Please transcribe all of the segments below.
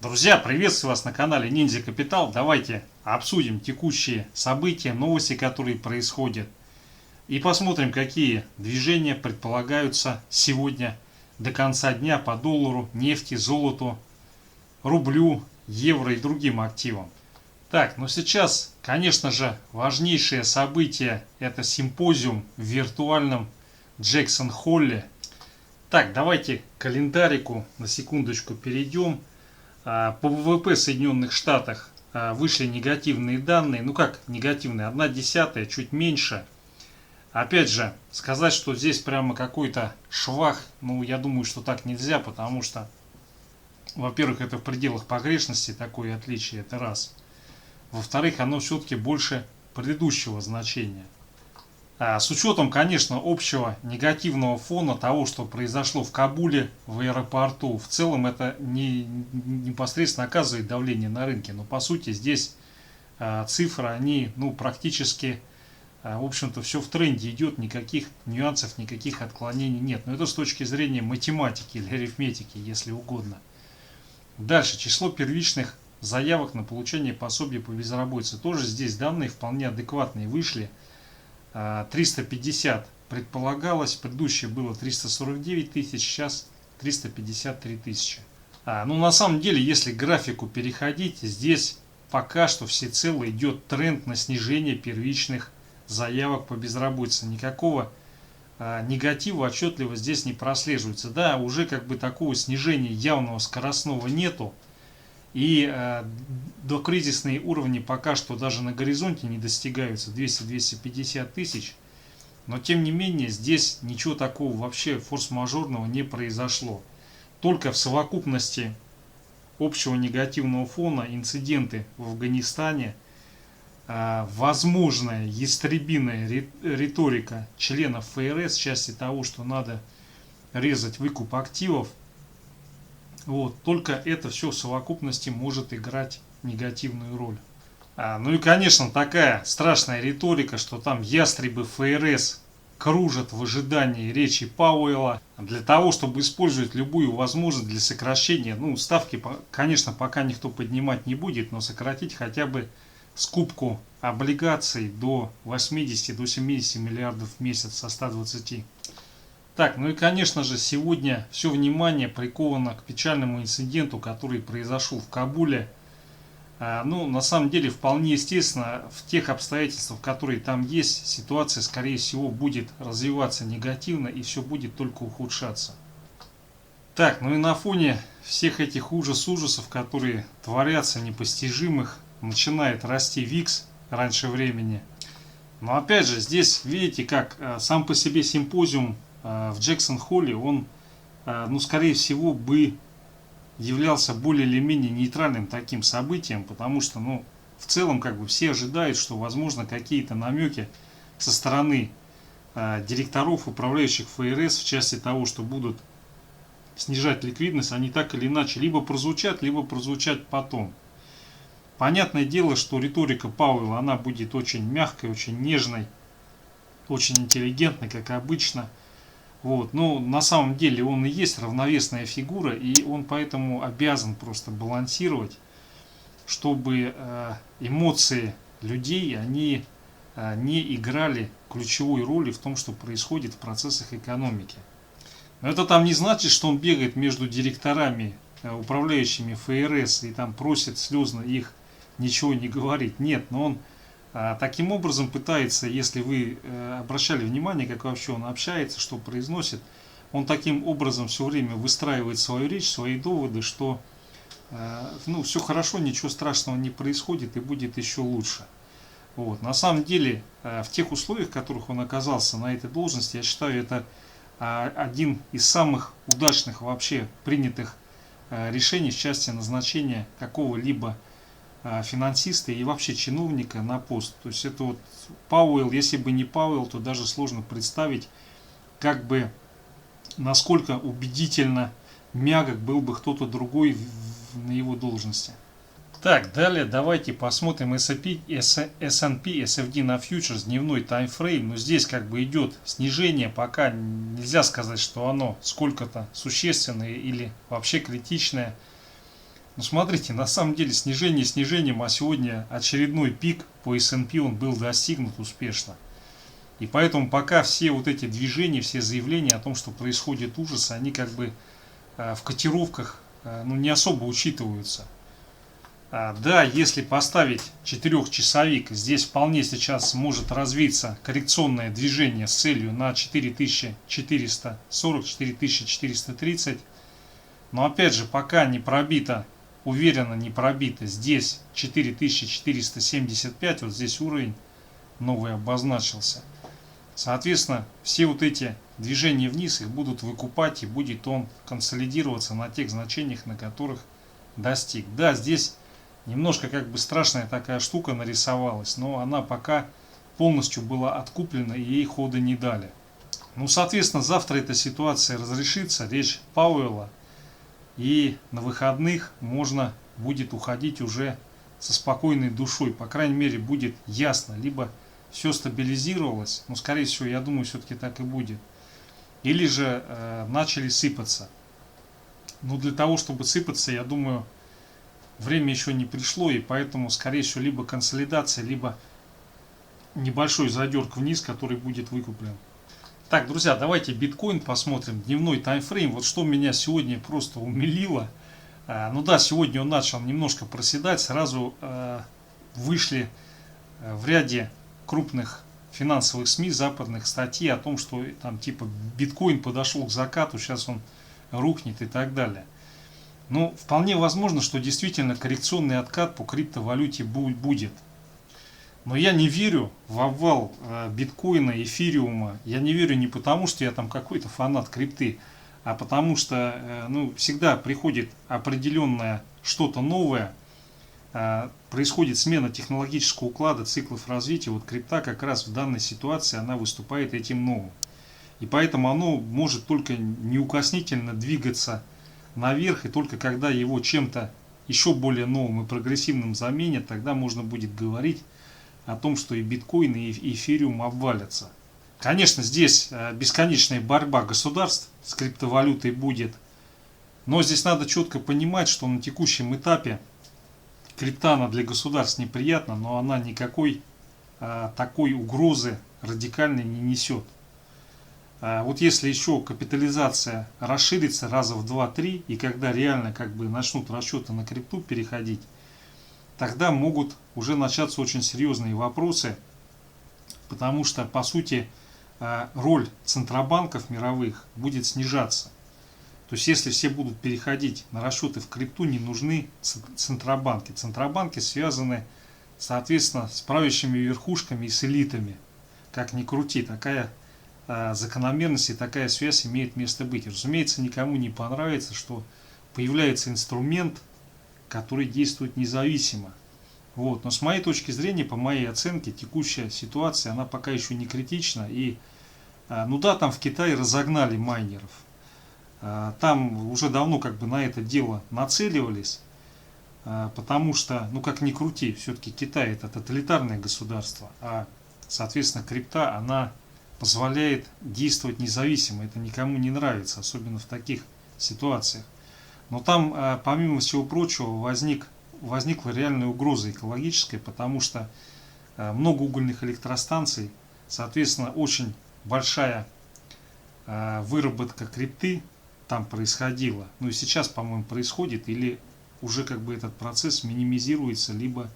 Друзья, приветствую вас на канале Ниндзя Капитал. Давайте обсудим текущие события, новости, которые происходят. И посмотрим, какие движения предполагаются сегодня до конца дня по доллару, нефти, золоту, рублю, евро и другим активам. Так, но сейчас, конечно же, важнейшее событие – это симпозиум в виртуальном Джексон-Холле. Так, давайте к календарику на секундочку перейдем. По ВВП Соединенных Штатах вышли негативные данные. Ну как негативные? 1/10, чуть меньше. Опять же, сказать, что здесь прямо какой-то швах, ну я думаю, что так нельзя, потому что, во-первых, это в пределах погрешности такое отличие, это раз. Во-вторых, оно все-таки больше предыдущего значения. С учетом, конечно, общего негативного фона того, что произошло в Кабуле, в аэропорту, в целом это не непосредственно оказывает давление на рынке. Но по сути здесь цифры, они практически, в общем-то, все в тренде идет, никаких нюансов, никаких отклонений нет. Но это с точки зрения математики или арифметики, если угодно. Дальше, число первичных заявок на получение пособия по безработице. Тоже здесь данные вполне адекватные вышли. 350 предполагалось, предыдущее было 349 тысяч, сейчас 353 тысячи. На самом деле, если к графику переходить, здесь пока что всецело идет тренд на снижение первичных заявок по безработице. Никакого негатива отчетливо здесь не прослеживается. Да, уже как бы такого снижения явного скоростного нету. И докризисные уровни пока что даже на горизонте не достигаются, 200-250 тысяч. Но тем не менее здесь ничего такого вообще форс-мажорного не произошло. Только в совокупности общего негативного фона, инциденты в Афганистане, возможная ястребиная риторика членов ФРС в части того, что надо резать выкуп активов, только это все в совокупности может играть негативную роль. Ну и, конечно, такая страшная риторика, что там ястребы ФРС кружат в ожидании речи Пауэлла для того, чтобы использовать любую возможность для сокращения. Ставки, конечно, пока никто поднимать не будет, но сократить хотя бы скупку облигаций до 80-70 миллиардов в месяц со 120. Так, ну и конечно же сегодня все внимание приковано к печальному инциденту, который произошел в Кабуле. На самом деле вполне естественно, в тех обстоятельствах, которые там есть, ситуация скорее всего будет развиваться негативно и все будет только ухудшаться. Так, ну и на фоне всех этих ужасов, которые творятся непостижимых, начинает расти ВИКС раньше времени. Но опять же, здесь видите, как сам по себе симпозиум в Джексон-Холле, он, скорее всего, бы являлся более или менее нейтральным таким событием, потому что, в целом, как бы все ожидают, что, возможно, какие-то намеки со стороны директоров, управляющих ФРС, в части того, что будут снижать ликвидность, они так или иначе либо прозвучат потом. Понятное дело, что риторика Пауэлла, она будет очень мягкой, очень нежной, очень интеллигентной, как обычно. Но на самом деле он и есть равновесная фигура, и он поэтому обязан просто балансировать, чтобы эмоции людей, они не играли ключевой роли в том, что происходит в процессах экономики. Но это там не значит, что он бегает между директорами, управляющими ФРС, и там просит слезно их ничего не говорить. Нет, но он таким образом пытается, если вы обращали внимание, как вообще он общается, что произносит, он таким образом все время выстраивает свою речь, свои доводы, что все хорошо, ничего страшного не происходит и будет еще лучше. На самом деле, в тех условиях, в которых он оказался на этой должности, я считаю, это один из самых удачных вообще принятых решений в части назначения какого-либо финансиста и вообще чиновника на пост. То есть это Пауэлл, если бы не Пауэлл, то даже сложно представить, насколько убедительно мягок был бы кто-то другой на его должности. Так, далее давайте посмотрим S&P, SFD на фьючерс, дневной таймфрейм. Здесь идет снижение, пока нельзя сказать, что оно сколько-то существенное или вообще критичное. Ну смотрите, на самом деле снижение снижением, а сегодня очередной пик по S&P он был достигнут успешно. И поэтому пока все вот эти движения, все заявления о том, что происходит ужас, они как бы в котировках ну, не особо учитываются. Да, если поставить 4-часовик, здесь вполне сейчас может развиться коррекционное движение с целью на 4440-4430. Но опять же, пока не пробито, уверенно не пробито, здесь 4475, вот здесь уровень новый обозначился. Соответственно, все вот эти движения вниз их будут выкупать, и будет он консолидироваться на тех значениях, на которых достиг. Да, здесь немножко как бы страшная такая штука нарисовалась, но она пока полностью была откуплена и ей хода не дали. Ну, соответственно, завтра эта ситуация разрешится, речь Пауэлла, и на выходных можно будет уходить уже со спокойной душой. По крайней мере, будет ясно, либо все стабилизировалось, но скорее всего, я думаю, все-таки так и будет. Или же начали сыпаться. Но для того, чтобы сыпаться, я думаю, время еще не пришло, и поэтому, скорее всего, либо консолидация, либо небольшой задерг вниз, который будет выкуплен. Так, друзья, давайте биткоин посмотрим, дневной таймфрейм. Вот что меня сегодня просто умилило. Ну да, сегодня он начал немножко проседать, сразу вышли в ряде крупных финансовых СМИ западных статьи о том, что там типа биткоин подошел к закату, сейчас он рухнет и так далее. Ну, вполне возможно, что действительно коррекционный откат по криптовалюте будет. Но я не верю в обвал биткоина, эфириума. Я не верю не потому, что я там какой-то фанат крипты, а потому что ну, всегда приходит определенное что-то новое, происходит смена технологического уклада, циклов развития. Вот крипта как раз в данной ситуации она выступает этим новым. И поэтому оно может только неукоснительно двигаться наверх, и только когда его чем-то еще более новым и прогрессивным заменят, тогда можно будет говорить о том, что и биткоин, и эфириум обвалятся. Конечно, здесь бесконечная борьба государств с криптовалютой будет, но здесь надо четко понимать, что на текущем этапе крипта она для государств неприятна, но она никакой такой угрозы радикальной не несет. Вот если еще капитализация расширится раза в 2-3, и когда реально как бы начнут расчеты на крипту переходить, тогда могут уже начаться очень серьезные вопросы, потому что, по сути, роль центробанков мировых будет снижаться. То есть, если все будут переходить на расчеты в крипту, не нужны центробанки. Центробанки связаны, соответственно, с правящими верхушками и с элитами. Как ни крути, такая закономерность и такая связь имеет место быть. Разумеется, никому не понравится, что появляется инструмент, который действует независимо. Вот. Но с моей точки зрения, по моей оценке, текущая ситуация, она пока еще не критична. И, ну да, там в Китае разогнали майнеров. Там уже давно как бы на это дело нацеливались, потому что, ну как ни крути, все-таки Китай это тоталитарное государство, а, соответственно, крипта, она позволяет действовать независимо. Это никому не нравится, особенно в таких ситуациях. Но там, помимо всего прочего, возникла реальная угроза экологическая, потому что много угольных электростанций, соответственно, очень большая выработка крипты там происходила. Ну и сейчас, по-моему, происходит, или уже как бы этот процесс минимизируется, либо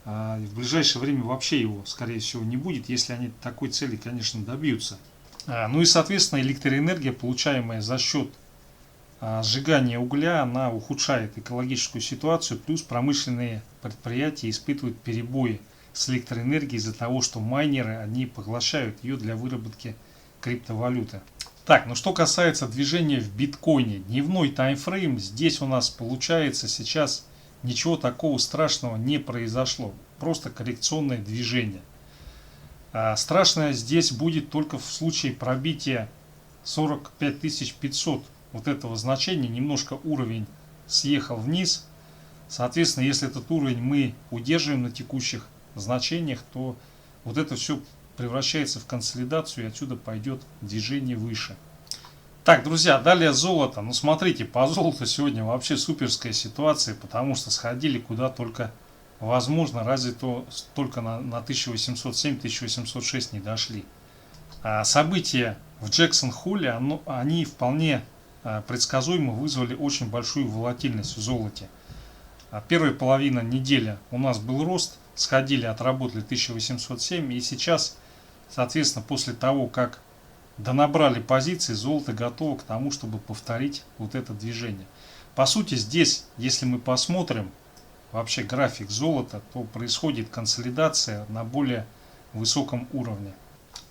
в ближайшее время вообще его, скорее всего, не будет, если они такой цели, конечно, добьются. Ну и, соответственно, электроэнергия, получаемая за счет сжигания угля, она ухудшает экологическую ситуацию, плюс промышленные предприятия испытывают перебои с электроэнергией из-за того, что майнеры, они поглощают ее для выработки криптовалюты. Так, ну что касается движения в биткоине, дневной таймфрейм, здесь у нас получается сейчас ничего такого страшного не произошло, просто коррекционное движение. Страшное здесь будет только в случае пробития 45 500 вот этого значения, немножко уровень съехал вниз. Соответственно, если этот уровень мы удерживаем на текущих значениях, то вот это все превращается в консолидацию, и отсюда пойдет движение выше. Так, друзья, далее золото. Ну, смотрите, по золоту сегодня вообще суперская ситуация, потому что сходили куда только возможно, разве то только на 1807-1806 не дошли. А события в Джексон-Холле, они вполне предсказуемо вызвали очень большую волатильность в золоте. Первая половина недели у нас был рост, сходили, отработали 1807, и сейчас, соответственно, после того, как донабрали позиции, золото готово к тому, чтобы повторить вот это движение. По сути, здесь, если мы посмотрим вообще график золота, то происходит консолидация на более высоком уровне.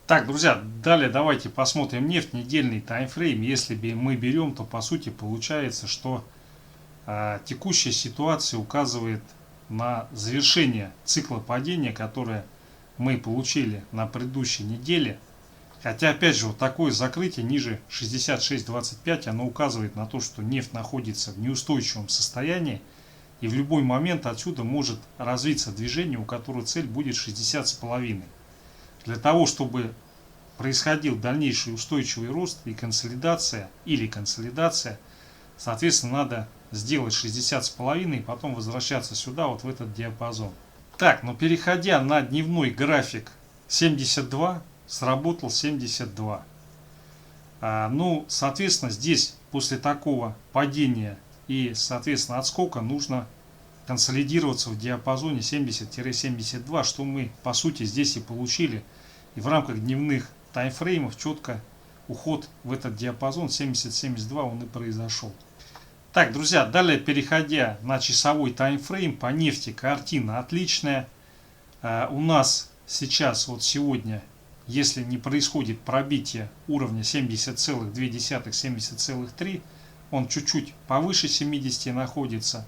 Так, друзья, далее давайте посмотрим нефть, недельный таймфрейм. Если мы берем, то по сути получается, что текущая ситуация указывает на завершение цикла падения, которое мы получили на предыдущей неделе. Хотя, опять же, вот такое закрытие ниже 66.25, оно указывает на то, что нефть находится в неустойчивом состоянии, и в любой момент отсюда может развиться движение, у которого цель будет 60,5. Для того, чтобы происходил дальнейший устойчивый рост и консолидация, соответственно, надо сделать 60,5 и потом возвращаться сюда, вот в этот диапазон. Так, но переходя на дневной график 72, сработал 72. Ну, соответственно, здесь после такого падения и, соответственно, отскока нужно консолидироваться в диапазоне 70-72, что мы, по сути, здесь и получили. И в рамках дневных таймфреймов четко уход в этот диапазон 70-72 он и произошел. Так, друзья, далее переходя на часовой таймфрейм, по нефти картина отличная. У нас сейчас, вот сегодня, если не происходит пробитие уровня 70,2, 70,3, он чуть-чуть повыше 70 находится,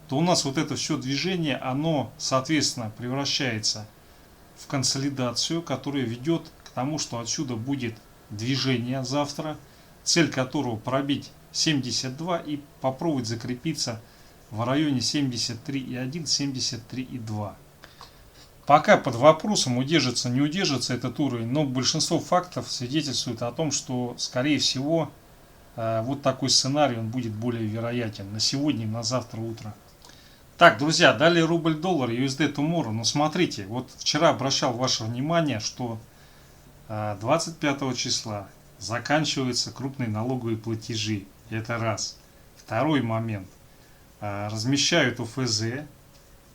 то у нас вот это все движение, оно, соответственно, превращается в консолидацию, которая ведет к тому, что отсюда будет движение завтра, цель которого пробить 72 и попробовать закрепиться в районе 73,1, 73,2. Пока под вопросом, удержится, не удержится этот уровень, но большинство фактов свидетельствует о том, что, скорее всего, вот такой сценарий он будет более вероятен на сегодня и на завтра утро. Так, друзья, далее рубль-доллар, USD Tomorrow. Но смотрите, вот вчера обращал ваше внимание, что 25 числа заканчиваются крупные налоговые платежи. Это раз. Второй момент. Размещают ОФЗ.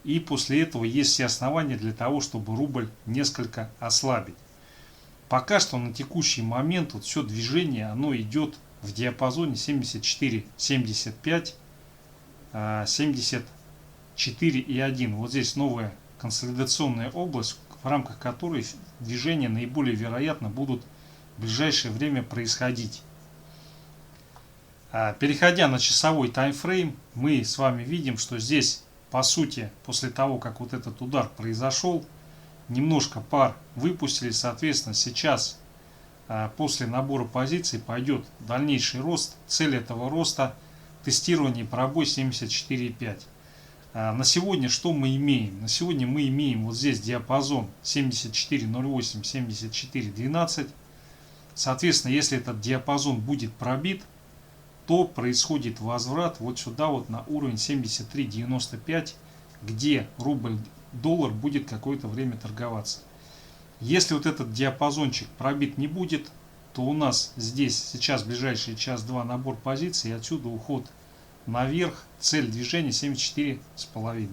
И после этого есть все основания для того, чтобы рубль несколько ослабить. Пока что на текущий момент вот все движение, оно идет в диапазоне 74-75, 74,1. Вот здесь новая консолидационная область, в рамках которой движения наиболее вероятно будут в ближайшее время происходить. Переходя на часовой таймфрейм, мы с вами видим, что здесь, по сути, после того, как вот этот удар произошел, немножко пар выпустили, соответственно, сейчас после набора позиций пойдет дальнейший рост. Цель этого роста – тестирование пробой 74,5. На сегодня что мы имеем? На сегодня мы имеем вот здесь диапазон 74,08, 74,12. Соответственно, если этот диапазон будет пробит, то происходит возврат вот сюда вот на уровень 73,95, где рубль-доллар будет какое-то время торговаться. Если вот этот диапазончик пробит не будет, то у нас здесь сейчас в ближайшие час-два набор позиций, и отсюда уход наверх, цель движения 74,5.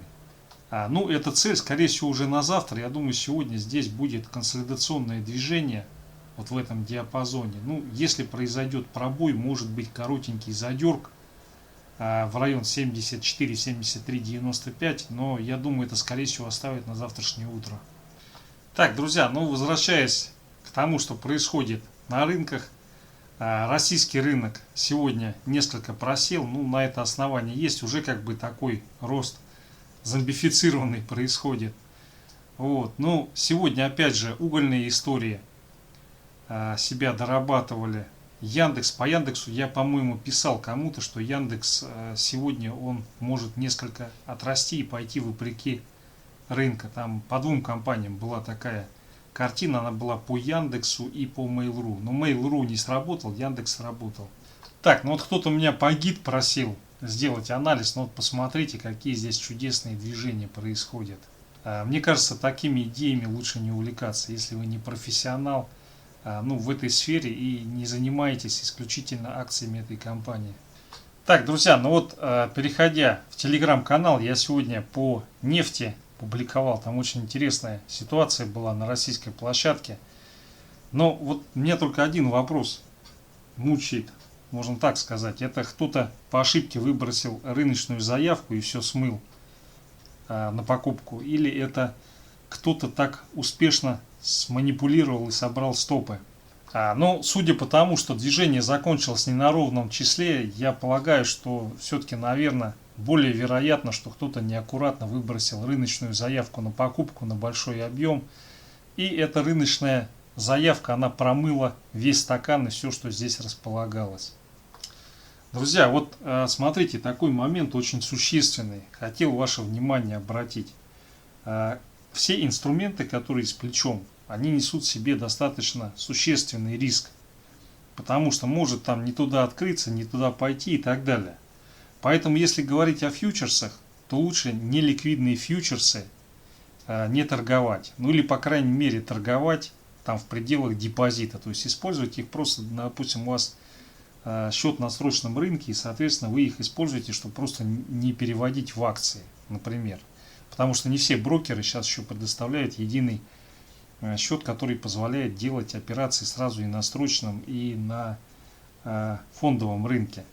Ну, эта цель, скорее всего, уже на завтра. Я думаю, сегодня здесь будет консолидационное движение вот в этом диапазоне. Ну, если произойдет пробой, может быть коротенький задерг в район 74-73,95, но я думаю, это скорее всего оставит на завтрашнее утро. Так, друзья, ну возвращаясь к тому, что происходит на рынках, российский рынок сегодня несколько просел, ну на это основание есть, уже как бы такой рост зомбифицированный происходит. Вот. Ну, сегодня опять же угольные истории себя дорабатывали. Яндекс, по Яндексу я, по-моему, писал кому-то, что Яндекс сегодня он может несколько отрасти и пойти вопреки рынка. Там по двум компаниям была такая картина она была по Яндексу и по Mail.ru. Но Mail.ru не сработал, Яндекс сработал. Так, ну вот кто-то меня по гид просил сделать анализ, но вот посмотрите, какие здесь чудесные движения происходят. Мне кажется, такими идеями лучше не увлекаться, если вы не профессионал, ну, в этой сфере и не занимаетесь исключительно акциями этой компании. Так, друзья, ну вот, переходя в телеграм-канал, я сегодня по нефти публиковал, там очень интересная ситуация была на российской площадке. Но вот мне только один вопрос мучает, можно так сказать. Это кто-то по ошибке выбросил рыночную заявку и все смыл на покупку, или это кто-то так успешно сманипулировал и собрал стопы. Но судя по тому, что движение закончилось не на ровном числе, я полагаю, что все-таки, наверное, более вероятно, что кто-то неаккуратно выбросил рыночную заявку на покупку на большой объем, и эта рыночная заявка, она промыла весь стакан и все, что здесь располагалось. Друзья, вот смотрите, такой момент очень существенный. Хотел ваше внимание обратить. Все инструменты, которые с плечом, они несут в себе достаточно существенный риск. Потому что может там не туда открыться, не туда пойти и так далее. Поэтому, если говорить о фьючерсах, то лучше неликвидные фьючерсы не торговать. Ну или, по крайней мере, торговать там в пределах депозита. То есть использовать их просто, допустим, у вас счет на срочном рынке, и, соответственно, вы их используете, чтобы просто не переводить в акции, например. Потому что не все брокеры сейчас еще предоставляют единый счет, который позволяет делать операции сразу и на срочном, и на фондовом рынке.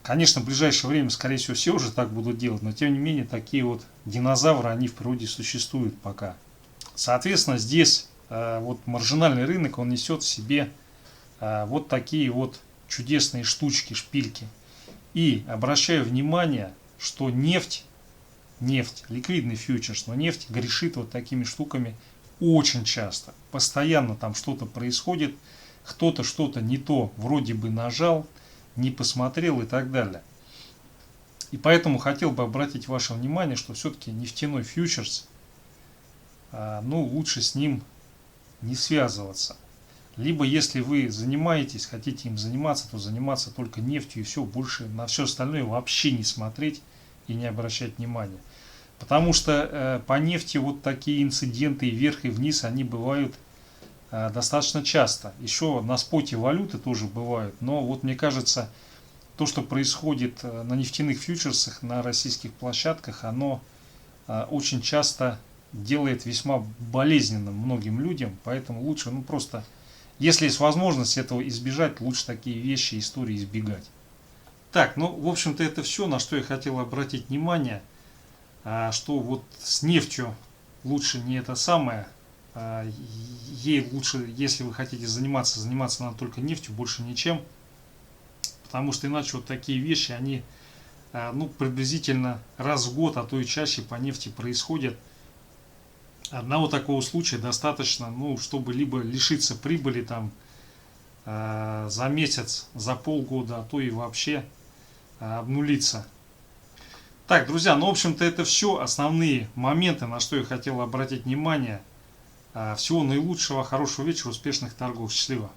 Конечно, в ближайшее время, скорее всего, все уже так будут делать, но тем не менее, такие вот динозавры, они в природе существуют пока. Соответственно, здесь вот маржинальный рынок, он несет в себе вот такие вот чудесные штучки, шпильки. И обращаю внимание, что нефть, ликвидный фьючерс, но нефть грешит вот такими штуками очень часто. Постоянно там что-то происходит, кто-то что-то не то вроде бы нажал, не посмотрел и так далее. И поэтому хотел бы обратить ваше внимание, что все-таки нефтяной фьючерс, ну, лучше с ним не связываться. Либо если вы занимаетесь, хотите им заниматься, то заниматься только нефтью и все, больше на все остальное вообще не смотреть и не обращать внимания. Потому что по нефти вот такие инциденты вверх и вниз, они бывают достаточно часто. Еще на споте валюты тоже бывают. Но вот мне кажется, то, что происходит на нефтяных фьючерсах, на российских площадках, оно очень часто делает весьма болезненным многим людям. Поэтому лучше, ну просто, если есть возможность этого избежать, лучше такие вещи, истории избегать. Так, ну, в общем-то, это все, на что я хотел обратить внимание. Что вот с нефтью лучше не это самое. Ей лучше, если вы хотите заниматься надо только нефтью, больше ничем. Потому что иначе вот такие вещи, они ну, приблизительно раз в год, а то и чаще по нефти происходят. Одного такого случая достаточно, ну, чтобы либо лишиться прибыли там за месяц, за полгода, а то и вообще обнулиться. Так, друзья, ну, в общем-то, это все основные моменты, на что я хотел обратить внимание. Всего наилучшего, хорошего вечера, успешных торгов, счастливо!